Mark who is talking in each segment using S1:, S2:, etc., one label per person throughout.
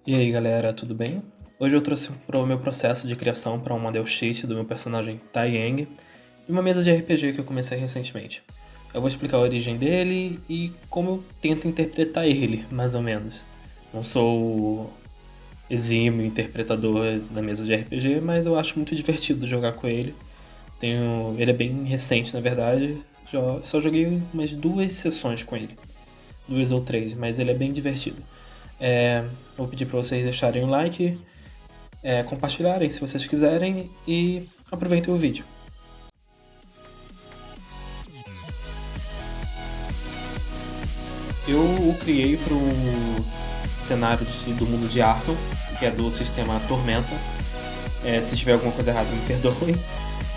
S1: E aí galera, tudo bem? Hoje eu trouxe para o meu processo de criação para um model sheet do meu personagem Tai Yang e uma mesa de RPG que eu comecei recentemente. Eu vou explicar a origem dele e como eu tento interpretar ele, mais ou menos. Não sou exímio interpretador da mesa de RPG, mas eu acho muito divertido jogar com ele. Ele é bem recente, na verdade, só joguei umas 2 sessões com ele. 2 ou 3, mas ele é bem divertido. Vou pedir para vocês deixarem o like, compartilharem se vocês quiserem e aproveitem o vídeo. Eu o criei para o cenário do mundo de Arton, que é do sistema Tormenta. Se tiver alguma coisa errada, me perdoem.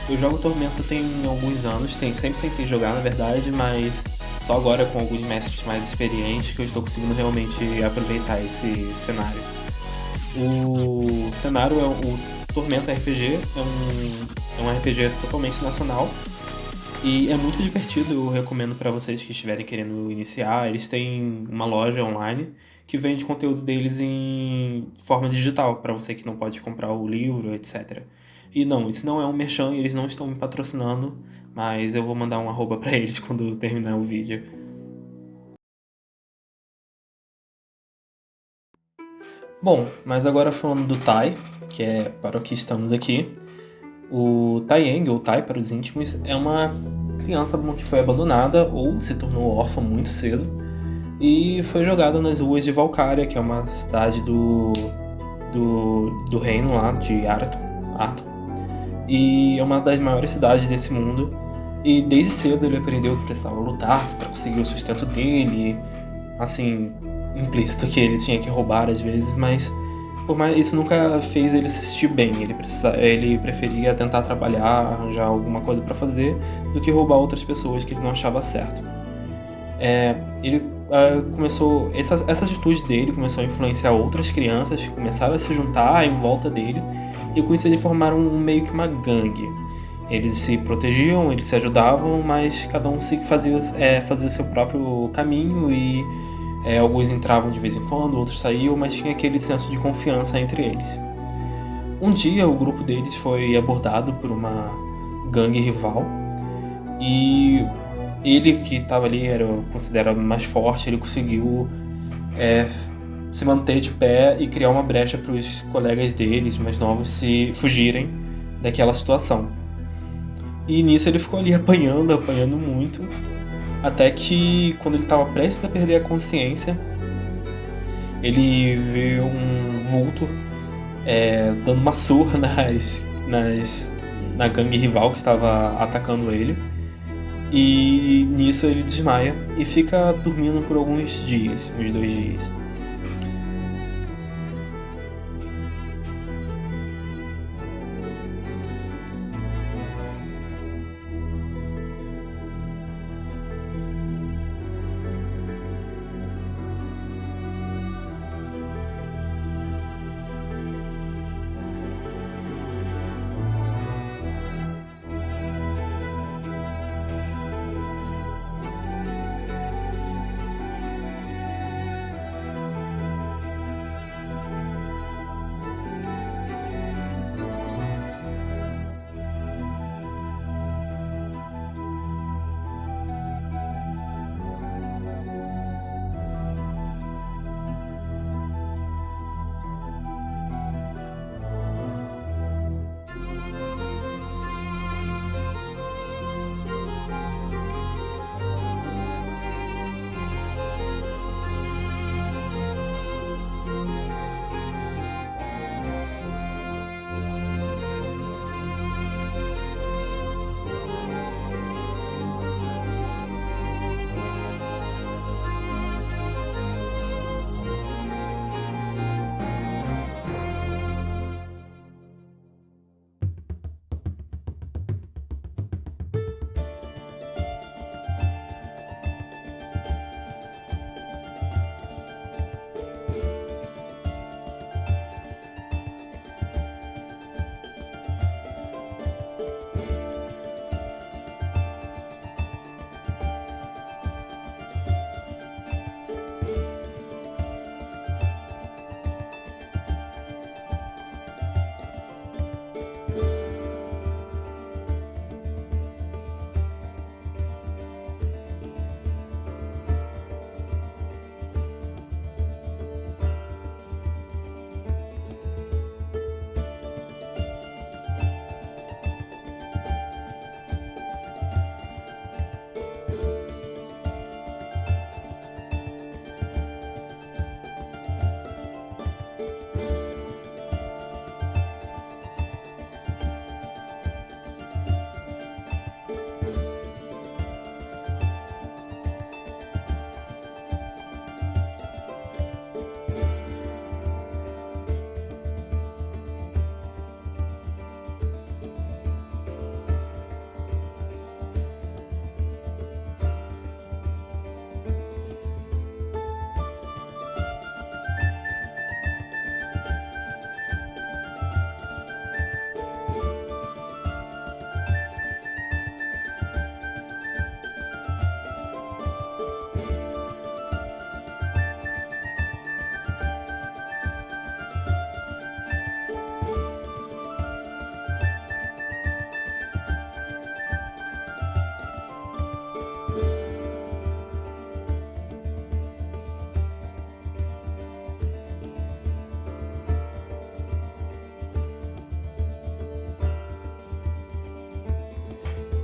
S1: Eu jogo Tormenta tem alguns anos, sempre tentei jogar na verdade, mas só agora com alguns mestres mais experientes que eu estou conseguindo realmente aproveitar esse cenário. O cenário o Tormenta RPG, é um RPG totalmente nacional e é muito divertido. Eu recomendo para vocês que estiverem querendo iniciar. Eles têm uma loja online que vende conteúdo deles em forma digital, para você que não pode comprar o livro, etc. E não, isso não é um merchan, eles não estão me patrocinando, mas eu vou mandar um arroba para eles quando terminar o vídeo. Bom, mas agora falando do Tai, que é para o que estamos aqui. O Tai Yang, ou Tai para os íntimos, é uma criança que foi abandonada ou se tornou órfã muito cedo e foi jogada nas ruas de Valkyria, que é uma cidade do reino lá de Arthur. E é uma das maiores cidades desse mundo. E desde cedo ele aprendeu que precisava lutar para conseguir o sustento dele. Assim, implícito que ele tinha que roubar às vezes, mas por mais isso nunca fez ele se sentir bem. Ele preferia tentar trabalhar, arranjar alguma coisa para fazer, do que roubar outras pessoas que ele não achava certo. Ele começou essa atitude dele começou a influenciar outras crianças que começaram a se juntar em volta dele, e com isso eles formaram meio que uma gangue. Eles se protegiam, eles se ajudavam, mas cada um fazia o seu próprio caminho e alguns entravam de vez em quando, outros saíam, mas tinha aquele senso de confiança entre eles. Um dia o grupo deles foi abordado por uma gangue rival e ele, que estava ali, era considerado mais forte. Ele conseguiu se manter de pé e criar uma brecha para os colegas deles mais novos se fugirem daquela situação. E nisso ele ficou ali apanhando muito, até que quando ele estava prestes a perder a consciência, ele viu um vulto dando uma surra na gangue rival que estava atacando ele. E nisso ele desmaia e fica dormindo por alguns dias, uns 2 dias.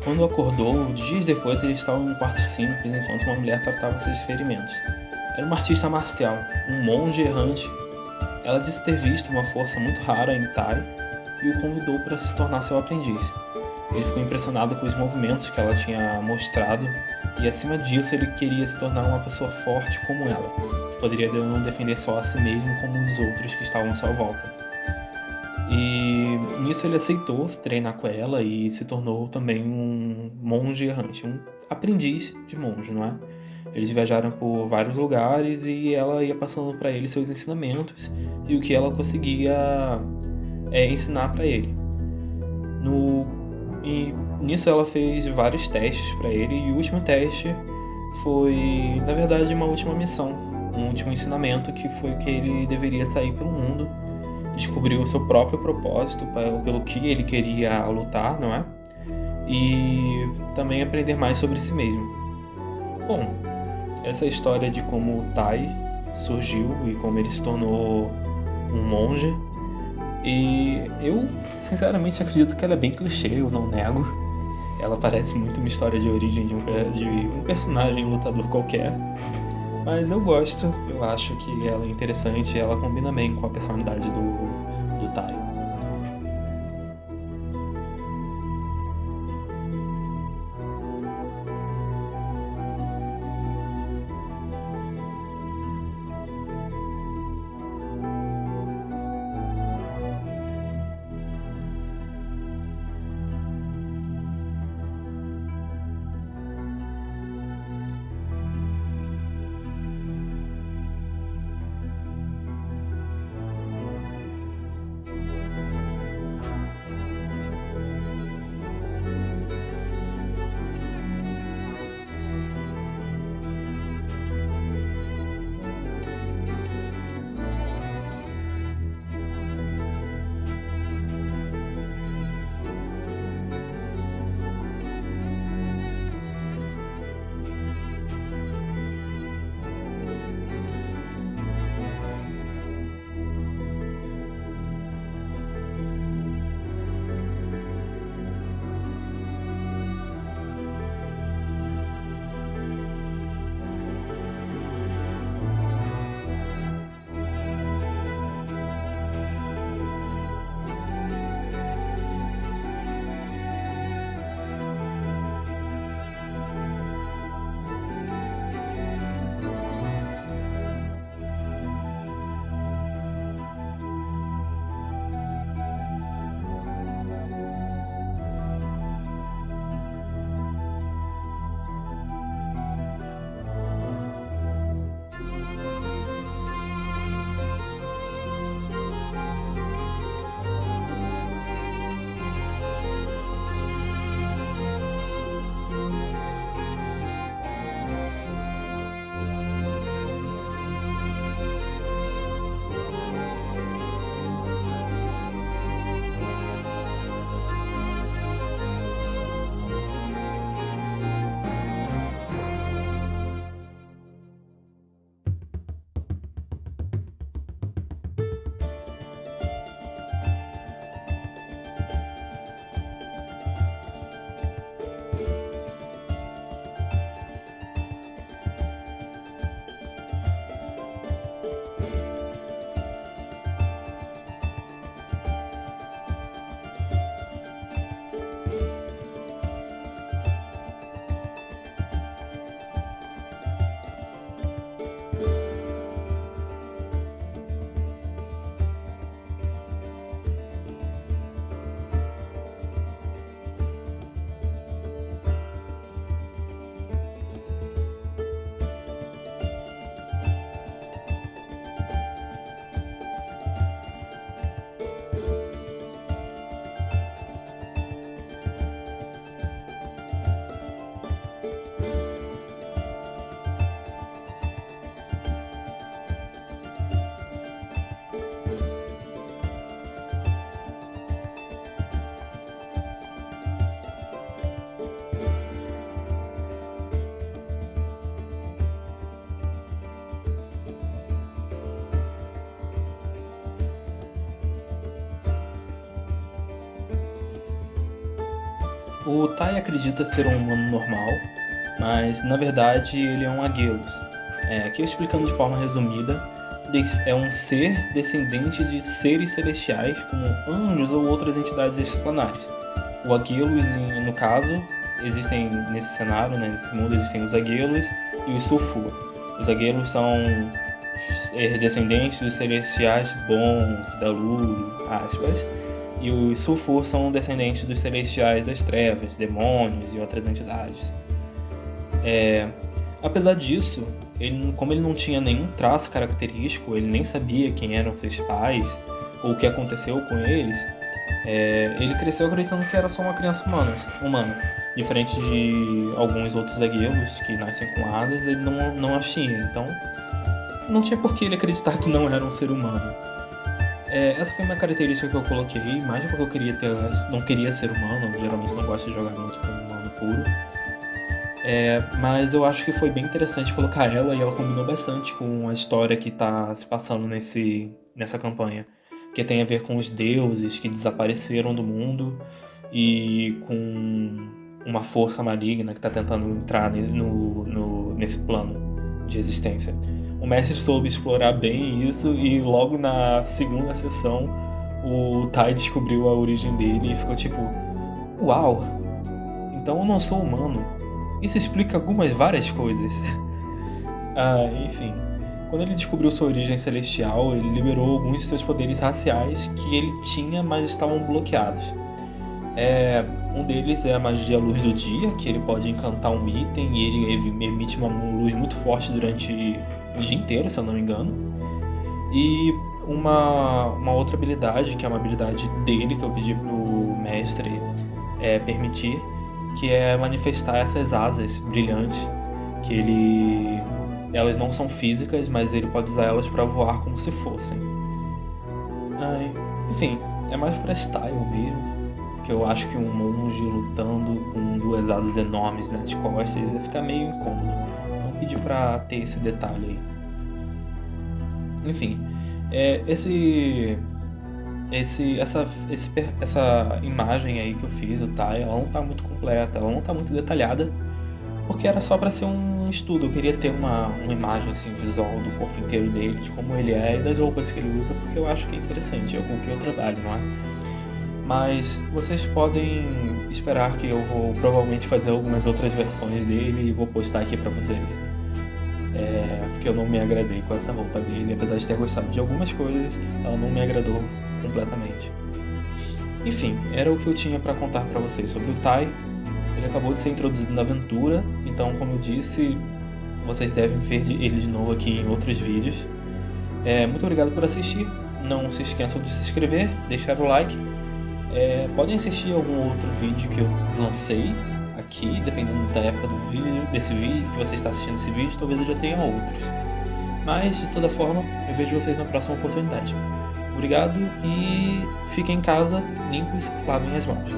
S1: Quando acordou, dias depois ele estava em um quarto simples enquanto uma mulher tratava seus ferimentos. Era uma artista marcial, um monge errante. Ela disse ter visto uma força muito rara em Tai e o convidou para se tornar seu aprendiz. Ele ficou impressionado com os movimentos que ela tinha mostrado e, acima disso, ele queria se tornar uma pessoa forte como ela, que poderia não defender só a si mesmo como os outros que estavam à sua volta. E nisso ele aceitou se treinar com ela e se tornou também um monge errante, um aprendiz de monge, não é? Eles viajaram por vários lugares e ela ia passando para ele seus ensinamentos e o que ela conseguia ensinar para ele. E nisso ela fez vários testes para ele e o último teste foi, na verdade, uma última missão, um último ensinamento que foi que ele deveria sair pelo mundo, descobrir o seu próprio propósito pelo que ele queria lutar, não é? E também aprender mais sobre si mesmo. Bom, essa é a história de como o Tai surgiu e como ele se tornou um monge. E eu, sinceramente, acredito que ela é bem clichê, eu não nego. Ela parece muito uma história de origem de um personagem lutador qualquer. Mas eu gosto, eu acho que ela é interessante e ela combina bem com a personalidade do Tai. O Tai acredita ser um humano normal, mas na verdade ele é um Aggelos. Aqui explicando de forma resumida, é um ser descendente de seres celestiais, como anjos ou outras entidades extraplanares. O Aggelos, no caso, existem nesse cenário, né, nesse mundo, existem os Aggelos e os Sulfur. Os Aggelos são descendentes dos celestiais bons, da luz, aspas, e os Sulfur são descendentes dos celestiais das trevas, demônios e outras entidades. Apesar disso, como ele não tinha nenhum traço característico, ele nem sabia quem eram seus pais ou o que aconteceu com eles, ele cresceu acreditando que era só uma criança humana. Diferente de alguns outros Aggelos que nascem com asas, ele não as tinha, então não tinha por que ele acreditar que não era um ser humano. Essa foi uma característica que eu coloquei, mais porque eu não queria ser humano, geralmente não gosto de jogar muito com humano puro. Mas eu acho que foi bem interessante colocar ela, e ela combinou bastante com a história que está se passando nessa campanha, que tem a ver com os deuses que desapareceram do mundo e com uma força maligna que está tentando entrar nesse plano de existência. O mestre soube explorar bem isso, e logo na segunda sessão o Tai descobriu a origem dele e ficou tipo: uau, então eu não sou humano. Isso explica várias coisas. Enfim, quando ele descobriu sua origem celestial, ele liberou alguns de seus poderes raciais que ele tinha, mas estavam bloqueados. Um deles é a magia luz do dia, que ele pode encantar um item e ele emite uma luz muito forte durante o dia inteiro, se eu não me engano. E uma outra habilidade, que é uma habilidade dele, que eu pedi pro mestre permitir, que é manifestar essas asas brilhantes, que elas não são físicas, mas ele pode usar elas para voar como se fossem. Enfim, é mais para style mesmo, porque eu acho que um monge lutando com duas asas enormes nas costas ia ficar meio incômodo, então eu pedi para ter esse detalhe aí. Enfim, essa imagem aí que eu fiz, o Tai, ela não tá muito completa, ela não tá muito detalhada, porque era só para ser um estudo. Eu queria ter uma imagem assim, visual do corpo inteiro dele, de como ele é e das roupas que ele usa, porque eu acho que é interessante, é com o que eu trabalho, não é? Mas vocês podem esperar que eu vou provavelmente fazer algumas outras versões dele e vou postar aqui para vocês. Porque eu não me agradei com essa roupa dele, apesar de ter gostado de algumas coisas, ela não me agradou completamente. Enfim, era o que eu tinha para contar para vocês sobre o Tai. Ele acabou de ser introduzido na aventura, então, como eu disse, vocês devem ver ele de novo aqui em outros vídeos. Muito obrigado por assistir, não se esqueçam de se inscrever, deixar o like. Podem assistir algum outro vídeo que eu lancei aqui, dependendo da época desse vídeo que você está assistindo esse vídeo, talvez eu já tenha outros. Mas, de toda forma, eu vejo vocês na próxima oportunidade. Obrigado e fiquem em casa, limpos, lavem as mãos.